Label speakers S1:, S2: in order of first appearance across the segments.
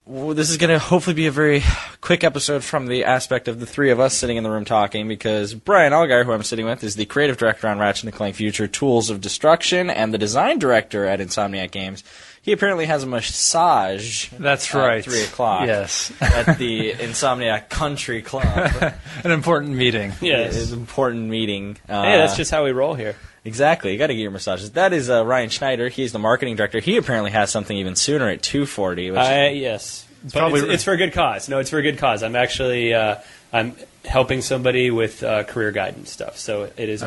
S1: Well, this is going to hopefully be a very quick episode from the aspect of the three of us sitting in the room talking, because Brian Allgaier, who I'm sitting with, is the creative director on Ratchet and Clank Future, Tools of Destruction, and the design director at Insomniac Games. He apparently has a massage.
S2: That's right.
S1: At 3 o'clock.
S2: Yes.
S1: At the Insomniac Country Club.
S2: An important meeting.
S1: Yes. It's an important meeting.
S3: Hey, that's just how we roll here.
S1: Exactly. You got to get your massages. That is Ryan Schneider. He's the marketing director. He apparently has something even sooner at 2:40.
S3: Yes. But it's for a good cause. No, it's for a good cause. I'm actually I'm helping somebody with career guidance stuff. So it is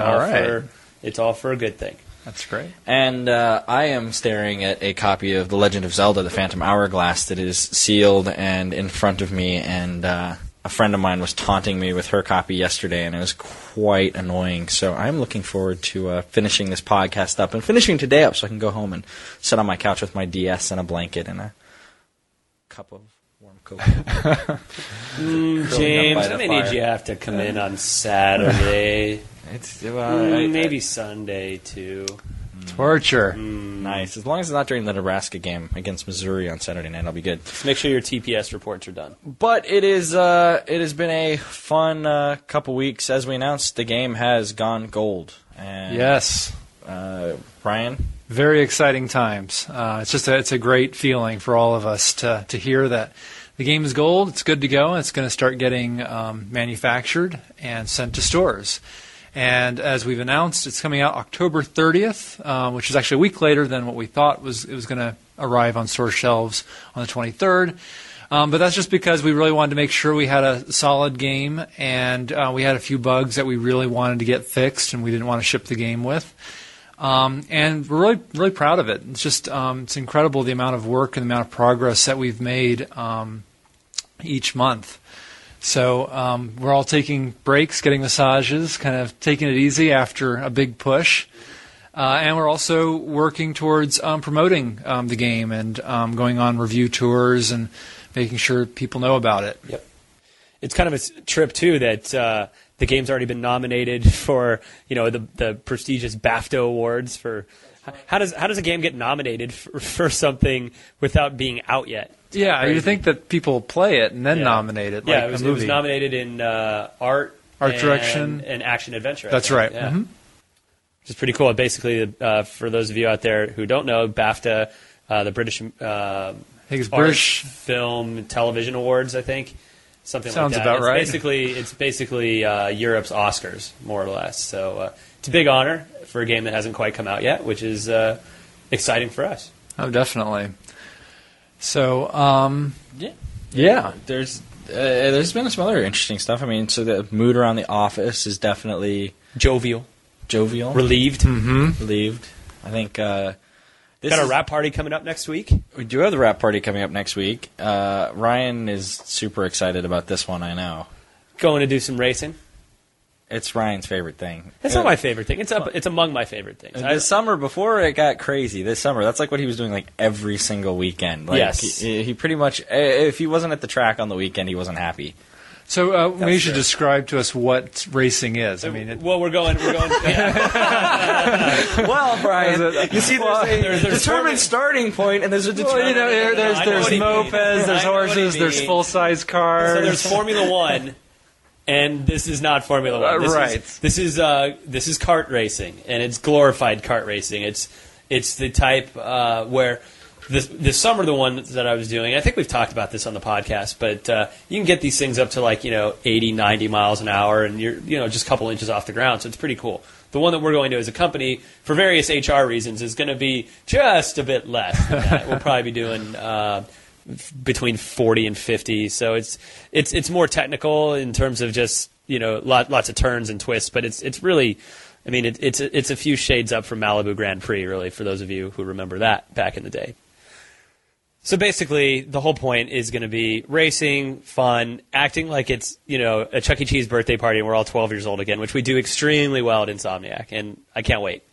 S3: it's all for a good thing.
S2: That's great.
S1: And I am staring at a copy of The Legend of Zelda: The Phantom Hourglass that is sealed and in front of me, and a friend of mine was taunting me with her copy yesterday, and it was quite annoying. So I'm looking forward to finishing this podcast up and finishing today up so I can go home and sit on my couch with my DS and a blanket and a cup of warm cocoa.
S3: James, I may need you have to come in on Saturday. Maybe Sunday, too.
S2: Torture.
S1: Nice. As long as it's not during the Nebraska game against Missouri on Saturday night, I'll be good.
S3: Just make sure your TPS reports are done.
S1: But it has been a fun couple weeks. As we announced, the game has gone gold. And,
S2: yes.
S1: Brian?
S2: Very exciting times. It's a great feeling for all of us to hear that the game is gold. It's good to go. It's going to start getting manufactured and sent to stores. And as we've announced, it's coming out October 30th, which is actually a week later than what we thought it was going to arrive on store shelves on the 23rd. But that's just because we really wanted to make sure we had a solid game, and we had a few bugs that we really wanted to get fixed, and we didn't want to ship the game with. And we're really, really proud of it. It's just it's incredible the amount of work and the amount of progress that we've made each month. So we're all taking breaks, getting massages, kind of taking it easy after a big push. And we're also working towards promoting the game and going on review tours and making sure people know about it.
S3: Yep. It's kind of a trip, too, that the game's already been nominated for the prestigious BAFTA awards for. How does a game get nominated for something without being out yet?
S2: Yeah, you think that people play it and then nominate it. Like
S3: it was nominated in art
S2: direction,
S3: and action adventure.
S2: That's right.
S3: Yeah. Mm-hmm. Which is pretty cool. Basically, for those of you out there who don't know, BAFTA, the British, I think it's British Film Television Awards. I think something
S2: sounds
S3: like that.
S2: About right.
S3: It's basically Europe's Oscars, more or less. So it's a big honor for a game that hasn't quite come out yet, which is exciting for us.
S2: Oh, definitely. So,
S1: yeah. There's been some other interesting stuff. I mean, so the mood around the office is definitely
S3: jovial, relieved.
S2: Mm-hmm.
S1: Relieved. I think
S3: got a rap party coming up next week.
S1: We do have the rap party coming up next week. Ryan is super excited about this one. I know.
S3: Going to do some racing.
S1: It's Ryan's favorite thing.
S3: It's not my favorite thing. It's among my favorite things.
S1: This summer, before it got crazy, that's like what he was doing like every single weekend. Like,
S3: yes.
S1: He pretty much, if he wasn't at the track on the weekend, he wasn't happy.
S2: So maybe you should describe to us what racing is. I mean,
S3: we're going. Yeah.
S1: Well, Brian, you see, there's a determined starting point, and there's a determined.
S2: There's mopeds, there's horses, there's full-size cars.
S3: So there's Formula One. And this is not Formula One. This is kart racing, and it's glorified kart racing. It's the type where this summer, the one that I was doing, I think we've talked about this on the podcast, but you can get these things up to 80, 90 miles an hour, and you're just a couple inches off the ground, so it's pretty cool. The one that we're going to as a company, for various HR reasons, is going to be just a bit less than that. We'll probably be doing between 40 and 50, so it's more technical in terms of just lots of turns and twists, but it's really, I mean, it's a few shades up from Malibu Grand Prix, really, for those of you who remember that back in the day. So basically, the whole point is going to be racing, fun, acting like it's a Chuck E. Cheese birthday party and we're all 12 years old again, which we do extremely well at Insomniac, and I can't wait.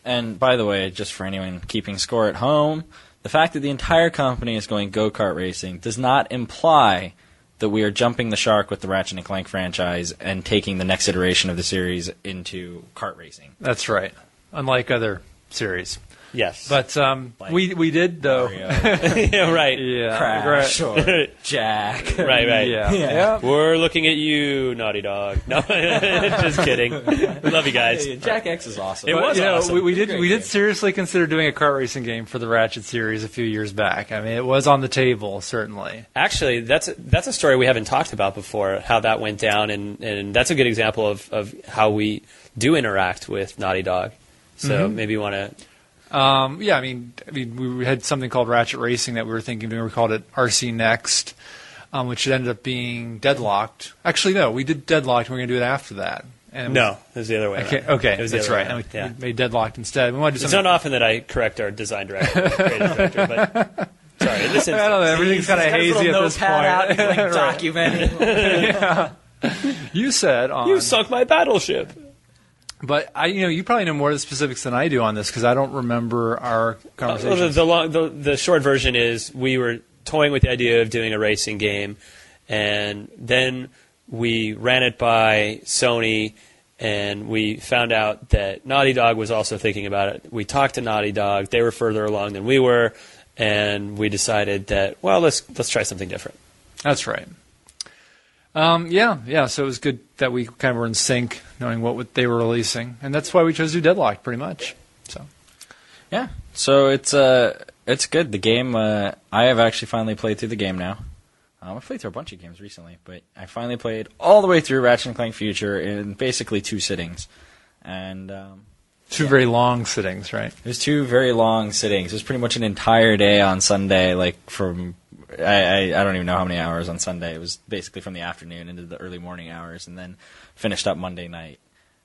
S1: And by the way, just for anyone keeping score at home, the fact that the entire company is going go-kart racing does not imply that we are jumping the shark with the Ratchet and Clank franchise and taking the next iteration of the series into kart racing.
S2: That's right. Unlike other series.
S3: Yes.
S2: But we did, though.
S3: Yeah, right.
S2: Yeah.
S1: Crash or Jack.
S3: Right.
S2: Yeah.
S3: We're looking at you, Naughty Dog. No, just kidding. Love you guys.
S1: Jack X is awesome.
S3: It was awesome.
S2: We did seriously consider doing a kart racing game for the Ratchet series a few years back. I mean, it was on the table, certainly.
S3: Actually, that's a story we haven't talked about before, how that went down, and that's a good example of how we do interact with Naughty Dog. So maybe you want to...
S2: I mean, we had something called Ratchet Racing that we were thinking of doing. We called it RC Next, which ended up being Deadlocked. Actually, no, we did Deadlocked, and we're going to do it after that. And
S3: No, it was the other way around.
S2: Okay,
S3: It was the
S2: that's
S3: other
S2: right.
S3: way
S2: And
S3: around.
S2: we made Deadlocked instead. We wanted to do
S3: It's
S2: something.
S3: not often that I correct our design director, or creative director, but sorry. In this
S2: I don't know. Everything's kind of hazy at this point.
S1: Out, like, documenting.
S2: You said on.
S3: You sunk my battleship.
S2: But you probably know more of the specifics than I do on this because I don't remember our conversation.
S3: The short version is we were toying with the idea of doing a racing game, and then we ran it by Sony, and we found out that Naughty Dog was also thinking about it. We talked to Naughty Dog; they were further along than we were, and we decided that let's try something different.
S2: That's right. So it was good that we kind of were in sync, knowing what they were releasing, and that's why we chose to do Deadlocked, pretty much.
S1: So it's good. The game, I have actually finally played through the game now. I've played through a bunch of games recently, but I finally played all the way through Ratchet and Clank Future in basically 2 sittings, and
S2: two very long sittings, right?
S1: It was 2 very long sittings. It was pretty much an entire day on Sunday, like from. I don't even know how many hours on Sunday. It was basically from the afternoon into the early morning hours, and then finished up Monday night.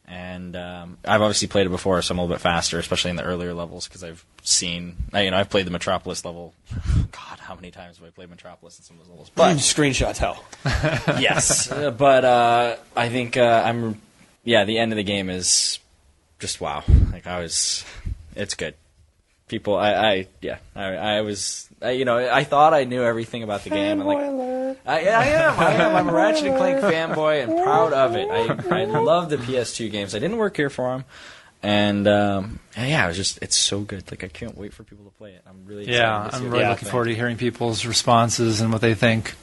S1: And I've obviously played it before, so I'm a little bit faster, especially in the earlier levels, because I've seen, I've played the Metropolis level. God, how many times have I played Metropolis in some of those levels? But
S3: Screenshots hell.
S1: yes, but I think the end of the game is just wow. Like it's good. People, I thought I knew everything about the game.
S3: Fanboy Alert.
S1: I am. I'm a Ratchet and Clank fanboy and proud of it. I love the PS2 games. I didn't work here for them, and it's so good. Like I can't wait for people to play it. I'm really excited to see
S2: I'm
S1: what
S2: really
S1: they
S2: looking
S1: think.
S2: forward to hearing people's responses and what they think.